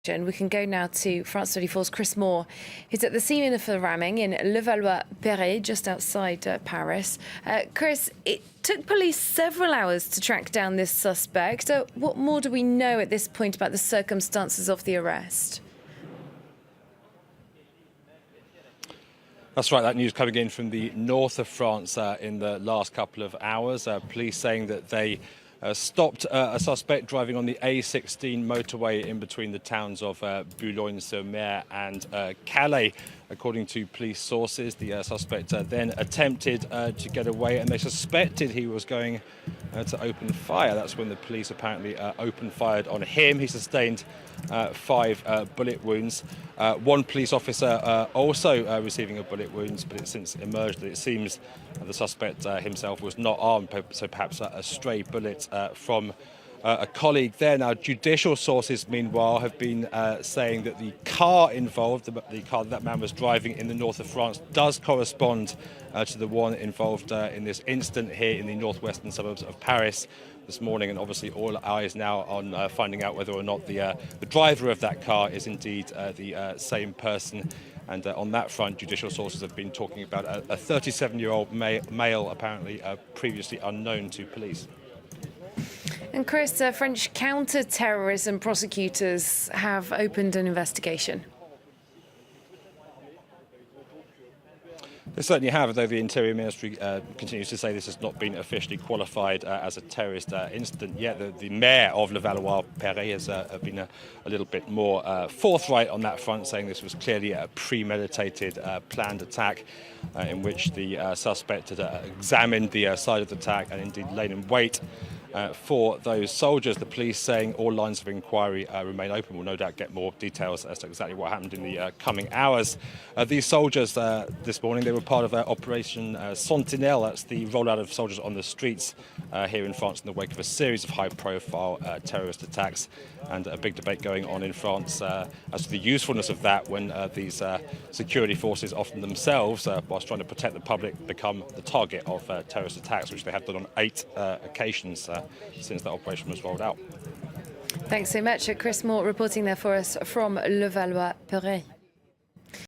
We can go now to France 24's Chris Moore. He's at the scene of the ramming in Levallois-Perret, just outside Paris. Chris, it took police several hours to track down this suspect. What more do we know at this point about the circumstances of the arrest? That's right, that news coming in from the north of France in the last couple of hours. Police saying that they stopped a suspect driving on the A16 motorway in between the towns of Boulogne-sur-Mer and Calais. According to police sources, the suspect then attempted to get away, and they suspected he was going to open fire. That's when the police apparently opened fire on him. He sustained 5 bullet wounds. One police officer also receiving a bullet wound, but it's since emerged that it seems the suspect himself was not armed, so perhaps a stray bullet from a colleague there. Now, judicial sources, meanwhile, have been saying that the car involved, the car that man was driving in the north of France, does correspond to the one involved in this incident here in the northwestern suburbs of Paris this morning. And obviously all eyes now on finding out whether or not the driver of that car is indeed the same person. And on that front, judicial sources have been talking about a 37-year-old male, apparently previously unknown to police. And Chris, French counter-terrorism prosecutors have opened an investigation. They certainly have, though the Interior Ministry continues to say this has not been officially qualified as a terrorist incident yet. The mayor of Levallois-Perret has been a little bit more forthright on that front, saying this was clearly a premeditated, planned attack in which the suspect had examined the site of the attack and indeed lain in wait for those soldiers. The police saying all lines of inquiry remain open. We'll no doubt get more details as to exactly what happened in the coming hours. These soldiers this morning, they were part of Operation Sentinelle. That's the rollout of soldiers on the streets here in France in the wake of a series of high-profile terrorist attacks, and a big debate going on in France as to the usefulness of that when these security forces often themselves, whilst trying to protect the public, become the target of terrorist attacks, which they have done on 8 occasions since that operation was rolled out. Thanks so much. Chris Moore reporting there for us from Levallois-Perret.